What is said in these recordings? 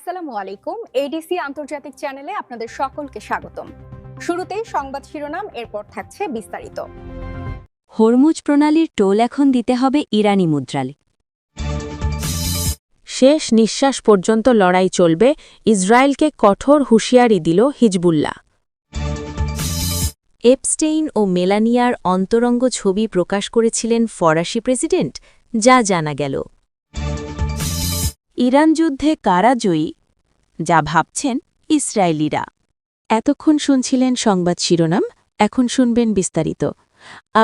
আসসালামু আলাইকুম। এডিসি আন্তর্জাতিক চ্যানেলে আপনাদের সকলকে স্বাগতম। শুরুতেই সংবাদ শিরোনাম, এরপর থাকছে বিস্তারিত। হরমুজ প্রণালীর টোল এখন দিতে হবে ইরানি মুদ্রায়। শেষ নিঃশ্বাস পর্যন্ত লড়াই চলবে, ইসরায়েলকে কঠোর হুঁশিয়ারি দিল হিজবুল্লাহ। এপস্টেইন ও মেলানিয়ার অন্তরঙ্গ ছবি প্রকাশ করেছিলেন ফরাসি প্রেসিডেন্ট, যা জানা গেল। ইরান যুদ্ধে কারা জয়ী, যা ভাবছেন ইসরায়েলিরা। এতক্ষণ শুনছিলেন সংবাদ শিরোনাম, এখন শুনবেন বিস্তারিত।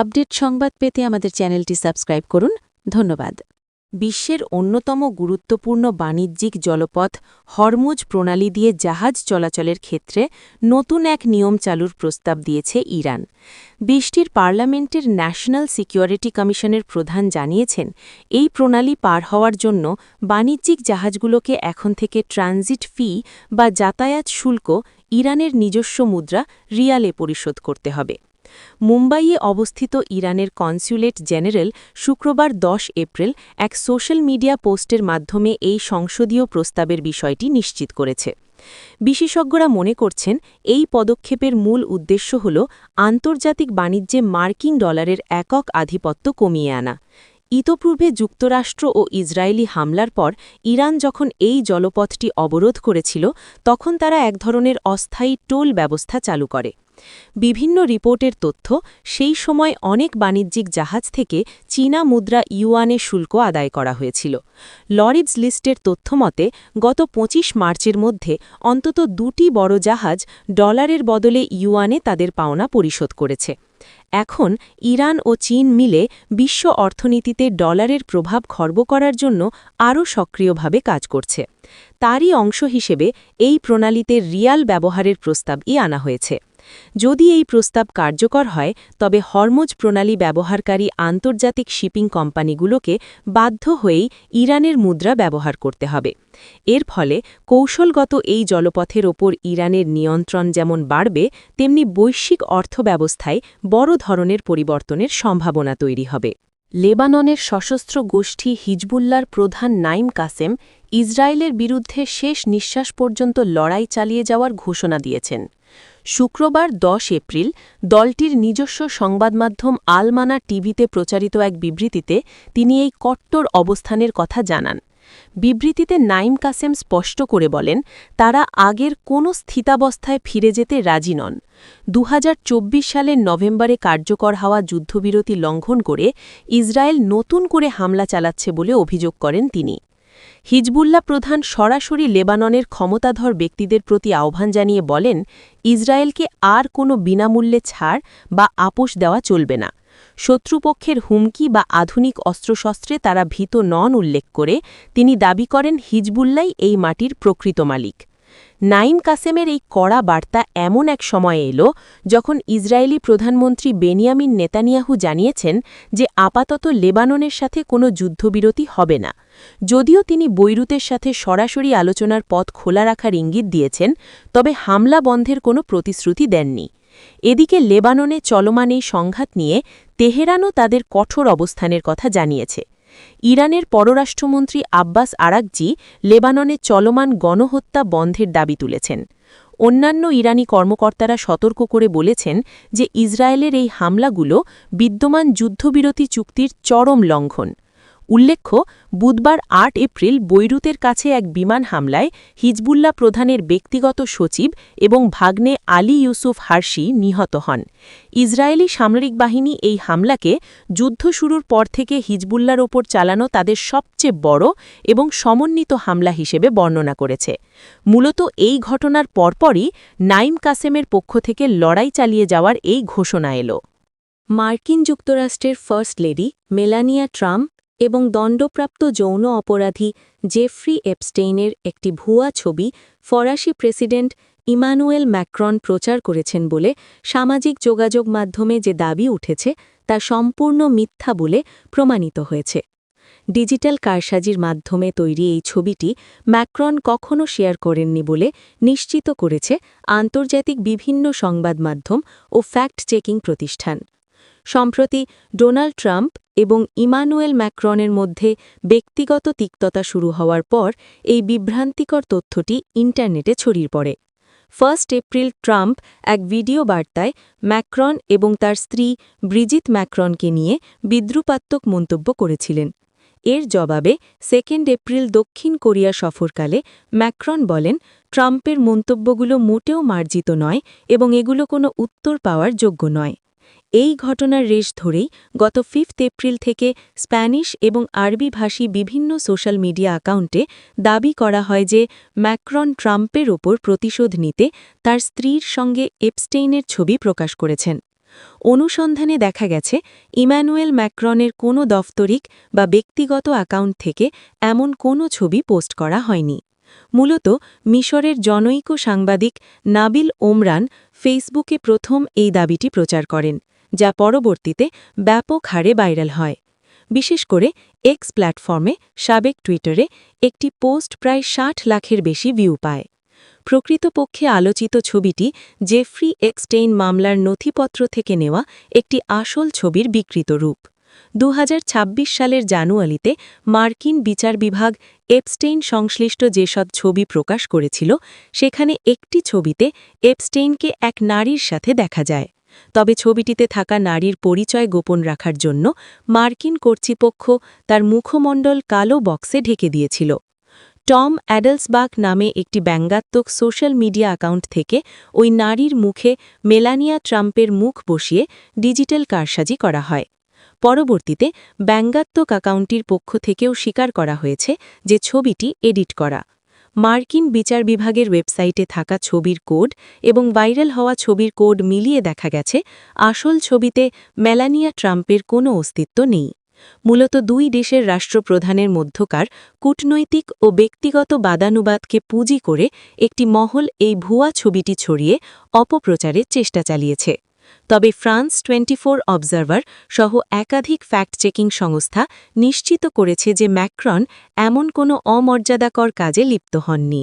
আপডেট সংবাদ পেতে আমাদের চ্যানেলটি সাবস্ক্রাইব করুন। ধন্যবাদ। বিশ্বের অন্যতম গুরুত্বপূর্ণ বাণিজ্যিক জলপথ হরমুজ প্রণালী দিয়ে জাহাজ চলাচলের ক্ষেত্রে নতুন এক নিয়ম চালুর প্রস্তাব দিয়েছে ইরান। দেশটির পার্লামেন্টের ন্যাশনাল সিকিউরিটি কমিশনের প্রধান জানিয়েছেন, এই প্রণালী পার হওয়ার জন্য বাণিজ্যিক জাহাজগুলোকে এখন থেকে ট্রানজিট ফি বা যাতায়াত শুল্ক ইরানের নিজস্ব মুদ্রা রিয়ালে পরিশোধ করতে হবে। মুম্বাইয়ে অবস্থিত ইরানের কনস্যুলেট জেনারেল শুক্রবার 10 এপ্রিল এক সোশ্যাল মিডিয়া পোস্টের মাধ্যমে এই সংসদীয় প্রস্তাবের বিষয়টি নিশ্চিত করেছে। বিশেষজ্ঞরা মনে করছেন, এই পদক্ষেপের মূল উদ্দেশ্য হল আন্তর্জাতিক বাণিজ্যে মার্কিন ডলারের একক আধিপত্য কমিয়ে আনা। ইতপূর্বে যুক্তরাষ্ট্র ও ইসরায়েলি হামলার পর ইরান যখন এই জলপথটি অবরোধ করেছিল, তখন তারা এক ধরনের অস্থায়ী টোল ব্যবস্থা চালু করে। বিভিন্ন রিপোর্টের তথ্য, সেই সময় অনেক বাণিজ্যিক জাহাজ থেকে চীনা মুদ্রা ইউয়ানে শুল্ক আদায় করা হয়েছিল। লরিডস লিস্টের তথ্যমতে গত 25 মার্চের মধ্যে অন্তত 2টি বড় জাহাজ ডলারের বদলে ইউয়ানে তাদের পাওনা পরিশোধ করেছে। এখন ইরান ও চীন মিলে বিশ্ব অর্থনীতিতে ডলারের প্রভাব খর্ব করার জন্য আরও সক্রিয়ভাবে কাজ করছে। তারই অংশ হিসেবে এই প্রণালীতে রিয়াল ব্যবহারের প্রস্তাবই আনা হয়েছে। যদি এই প্রস্তাব কার্যকর হয়, তবে হরমুজ প্রণালী ব্যবহারকারী আন্তর্জাতিক শিপিং কোম্পানিগুলোকে বাধ্য হয়েই ইরানের মুদ্রা ব্যবহার করতে হবে। এর ফলে কৌশলগত এই জলপথের ওপর ইরানের নিয়ন্ত্রণ যেমন বাড়বে, তেমনি বৈশ্বিক অর্থব্যবস্থায় বড় ধরনের পরিবর্তনের সম্ভাবনা তৈরি হবে। লেবাননের সশস্ত্র গোষ্ঠী হিজবুল্লার প্রধান নাইম কাসেম ইসরায়েলের বিরুদ্ধে শেষ নিঃশ্বাস পর্যন্ত লড়াই চালিয়ে যাওয়ার ঘোষণা দিয়েছেন। শুক্রবার 10 এপ্রিল দলটির নিজস্ব সংবাদমাধ্যম আল-মানা টিভিতে প্রচারিত এক বিবৃতিতে তিনি এই কট্টর অবস্থানের কথা জানান। বিবৃতিতে নাইম কাসেম স্পষ্ট করে বলেন, তারা আগের কোনো স্থিতাবস্থায় ফিরে যেতে রাজি নন। 2024 সালের নভেম্বরে কার্যকর হওয়া যুদ্ধবিরতি লঙ্ঘন করে ইসরায়েল নতুন করে হামলা চালাচ্ছে বলে অভিযোগ করেন তিনি। হিজবুল্লাহ প্রধান সরাসরি লেবাননের ক্ষমতাধর ব্যক্তিদের প্রতি আহ্বান জানিয়ে বলেন, ইসরায়েলকে আর কোনো বিনামূল্যে ছাড় বা আপোষ দেওয়া চলবে না। শত্রুপক্ষের হুমকি বা আধুনিক অস্ত্রশস্ত্রে তারা ভীত নন উল্লেখ করে তিনি দাবি করেন, হিজবুল্লাই এই মাটির প্রকৃত মালিক। নাইম কাসেমের এই কড়া বার্তা এমন এক সময়ে এলো যখন ইসরায়েলি প্রধানমন্ত্রী বেনিয়ামিন নেতানিয়াহু জানিয়েছেন যে আপাতত লেবাননের সাথে কোনো যুদ্ধবিরতি হবে না। যদিও তিনি বৈরুতের সাথে সরাসরি আলোচনার পথ খোলা রাখার ইঙ্গিত দিয়েছেন, তবে হামলা বন্ধের কোনো প্রতিশ্রুতি দেননি। এদিকে লেবাননে চলমান এই সংঘাত নিয়ে তেহরানও তাদের কঠোর অবস্থানের কথা জানিয়েছে। ইরানের পররাষ্ট্রমন্ত্রী আব্বাস আরাকজি লেবাননে চলমান গণহত্যা বন্ধের দাবি তুলেছেন। অন্যান্য ইরানি কর্মকর্তারা সতর্ক করে বলেছেন যে ইসরায়েলের এই হামলাগুলো বিদ্যমান যুদ্ধবিরতি চুক্তির চরম লঙ্ঘন। উল্লেখ্য, বুধবার 8 এপ্রিল বৈরুতের কাছে এক বিমান হামলায় হিজবুল্লাহ প্রধানের ব্যক্তিগত সচিব এবং ভাগ্নে আলী ইউসুফ হার্শি নিহত হন। ইসরায়েলি সামরিক বাহিনী এই হামলাকে যুদ্ধ শুরুর পর থেকে হিজবুল্লাহর ওপর চালানো তাদের সবচেয়ে বড় এবং সমন্বিত হামলা হিসেবে বর্ণনা করেছে। মূলত এই ঘটনার পরপরই নাইম কাসেমের পক্ষ থেকে লড়াই চালিয়ে যাওয়ার এই ঘোষণা এলো। মার্কিন যুক্তরাষ্ট্রের ফার্স্ট লেডি মেলানিয়া ট্রাম্প এবং দণ্ডপ্রাপ্ত যৌন অপরাধী জেফ্রি এপস্টেইনের একটি ভুয়া ছবি ফরাসি প্রেসিডেন্ট ইমানুয়েল ম্যাক্রন প্রচার করেছেন বলে সামাজিক যোগাযোগ মাধ্যমে যে দাবি উঠেছে তা সম্পূর্ণ মিথ্যা বলে প্রমাণিত হয়েছে। ডিজিটাল কারসাজির মাধ্যমে তৈরি এই ছবিটি ম্যাক্রন কখনও শেয়ার করেননি বলে নিশ্চিত করেছে আন্তর্জাতিক বিভিন্ন সংবাদ মাধ্যম ও ফ্যাক্ট চেকিং প্রতিষ্ঠান। সম্প্রতি ডোনাল্ড ট্রাম্প এবং ইমানুয়েল ম্যাক্রনের মধ্যে ব্যক্তিগত তিক্ততা শুরু হওয়ার পর এই বিভ্রান্তিকর তথ্যটি ইন্টারনেটে ছড়িয়ে পড়ে। 1 এপ্রিল ট্রাম্প এক ভিডিও বার্তায় ম্যাক্রন এবং তার স্ত্রী ব্রিজিত ম্যাক্রনকে নিয়ে বিদ্রুপাত্মক মন্তব্য করেছিলেন। এর জবাবে 2 এপ্রিল দক্ষিণ কোরিয়া সফরকালে ম্যাক্রন বলেন, ট্রাম্পের মন্তব্যগুলো মোটেও মার্জিত নয় এবং এগুলো কোনো উত্তর পাওয়ার যোগ্য নয়। এই ঘটনার রেশ ধরেই গত 5 এপ্রিল থেকে স্প্যানিশ এবং আরবিভাষী বিভিন্ন সোশ্যাল মিডিয়া অ্যাকাউন্টে দাবি করা হয় যে ম্যাক্রন ট্রাম্পের ওপর প্রতিশোধ নিতে তার স্ত্রীর সঙ্গে এপস্টেইনের ছবি প্রকাশ করেছেন। অনুসন্ধানে দেখা গেছে ইম্যানুয়েল ম্যাক্রনের কোনো দফতরিক বা ব্যক্তিগত অ্যাকাউন্ট থেকে এমন কোনো ছবি পোস্ট করা হয়নি। মূলত মিশরের জনৈক সাংবাদিক নাবিল ওমরান ফেসবুকে প্রথম এই দাবিটি প্রচার করেন, যা পরবর্তীতে ব্যাপক হারে ভাইরাল হয়। বিশেষ করে এক্স প্ল্যাটফর্মে সাবেক টুইটারে একটি পোস্ট প্রায় 60 লাখের বেশি ভিউ পায়। প্রকৃতপক্ষে আলোচিত ছবিটি জেফ্রি এপস্টেইন মামলার নথিপত্র থেকে নেওয়া একটি আসল ছবির বিকৃত রূপ। 2026 সালের জানুয়ারিতে মার্কিন বিচার বিভাগ এপস্টেইন সংশ্লিষ্ট যেসব ছবি প্রকাশ করেছিল, সেখানে একটি ছবিতে এপস্টেইনকে এক নারীর সাথে দেখা যায়। তবে ছবিটিতে থাকা নারীর পরিচয় গোপন রাখার জন্য মার্কিন কর্তৃপক্ষ তার মুখমণ্ডল কালো বক্সে ঢেকে দিয়েছিল। টম অ্যাডেলসবাক নামে একটি ব্যঙ্গাত্মক সোশ্যাল মিডিয়া অ্যাকাউন্ট থেকে ওই নারীর মুখে মেলানিয়া ট্রাম্পের মুখ বসিয়ে ডিজিটাল কারসাজি করা হয়। পরবর্তীতে ব্যঙ্গাত্মক অ্যাকাউন্টটির পক্ষ থেকেও স্বীকার করা হয়েছে যে ছবিটি এডিট করা। মার্কিন বিচার বিভাগের ওয়েবসাইটে থাকা ছবির কোড এবং ভাইরাল হওয়া ছবির কোড মিলিয়ে দেখা গেছে আসল ছবিতে মেলানিয়া ট্রাম্পের কোনো অস্তিত্ব নেই। মূলত দুই দেশের রাষ্ট্রপ্রধানের মধ্যকার কূটনৈতিক ও ব্যক্তিগত বাদানুবাদকে পুঁজি করে একটি মহল এই ভুয়া ছবিটি ছড়িয়ে অপপ্রচারের চেষ্টা চালিয়েছে। তবে ফ্রান্স 24 অবজারভার সহ একাধিক ফ্যাক্ট চেকিং সংস্থা নিশ্চিত করেছে যে ম্যাক্রন এমন কোনো অমর্যাদাকর কাজে লিপ্ত হননি।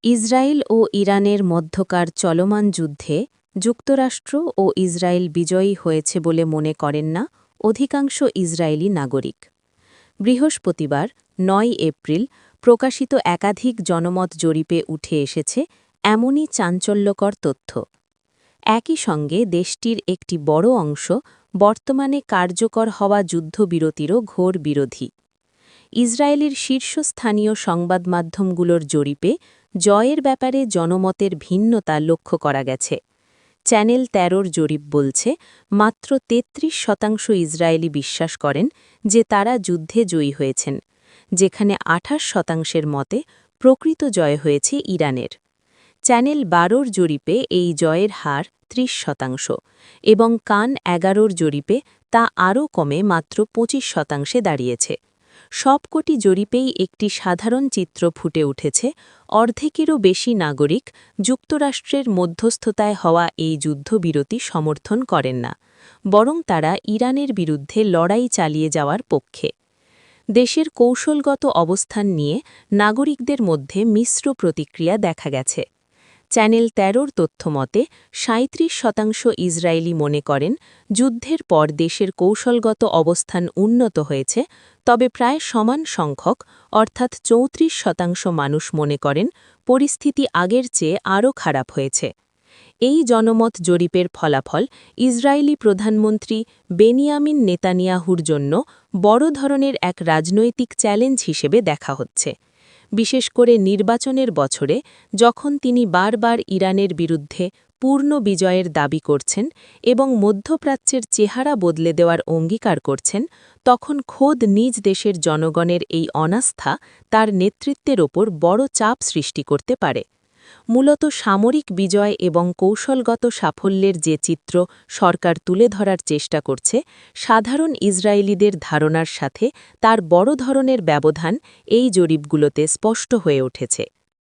ইসরায়েল ও ইরানের মধ্যকার চলমান যুদ্ধে যুক্তরাষ্ট্র ও ইসরায়েল বিজয়ী হয়েছে বলে মনে করেন না অধিকাংশ ইসরায়েলি নাগরিক। বৃহস্পতিবার 9 এপ্রিল প্রকাশিত একাধিক জনমত জরিপে উঠে এসেছে এমনই চাঞ্চল্যকর তথ্য। একই সঙ্গে দেশটির একটি বড় অংশ বর্তমানে কার্যকর হওয়া যুদ্ধবিরতিরও ঘোর বিরোধী। ইসরায়েলের শীর্ষস্থানীয় সংবাদমাধ্যমগুলোর জরিপে জয়ের ব্যাপারে জনমতের ভিন্নতা লক্ষ্য করা গেছে। চ্যানেল 13 জরিপ বলছে মাত্র 33% ইসরায়েলি বিশ্বাস করেন যে তারা যুদ্ধে জয়ী হয়েছেন, যেখানে 28% মতে প্রকৃত জয় হয়েছে ইরানের। চ্যানেল 12 জরিপে এই জয়ের হার 30% এবং কান 11 জরিপে তা আরও কমে মাত্র 25% দাঁড়িয়েছে। সবকটি জরিপেই একটি সাধারণ চিত্র ফুটে উঠেছে, অর্ধেকেরও বেশি নাগরিক যুক্তরাষ্ট্রের মধ্যস্থতায় হওয়া এই যুদ্ধবিরতি সমর্থন করেন না, বরং তারা ইরানের বিরুদ্ধে লড়াই চালিয়ে যাওয়ার পক্ষে। দেশের কৌশলগত অবস্থান নিয়ে নাগরিকদের মধ্যে মিশ্র প্রতিক্রিয়া দেখা গেছে। চ্যানেল 13 তথ্যমতে 37% ইসরায়েলি মনে করেন যুদ্ধের পর দেশের কৌশলগত অবস্থান উন্নত হয়েছে, তবে প্রায় সমান সংখ্যক অর্থাৎ 34% মানুষ মনে করেন পরিস্থিতি আগের চেয়ে আরও খারাপ হয়েছে। এই জনমত জরিপের ফলাফল ইসরায়েলি প্রধানমন্ত্রী বেনিয়ামিন নেতানিয়াহুর জন্য বড় ধরনের এক রাজনৈতিক চ্যালেঞ্জ হিসেবে দেখা হচ্ছে, বিশেষ করে নির্বাচনের বছরে যখন তিনি বারবার ইরানের বিরুদ্ধে পূর্ণ বিজয়ের দাবি করছেন এবং মধ্যপ্রাচ্যের চেহারা বদলে দেওয়ার অঙ্গীকার করছেন, তখন খোদ নিজ দেশের জনগণের এই অনাস্থা তার নেতৃত্বের ওপর বড় চাপ সৃষ্টি করতে পারে। মূলত সামরিক বিজয় এবং কৌশলগত সাফল্যের যে চিত্র সরকার তুলে ধরার চেষ্টা করছে, সাধারণ ইসরায়েলিদের ধারণার সাথে তার বড় ধরনের ব্যবধান এই জরিপগুলোতে স্পষ্ট হয়ে উঠেছে।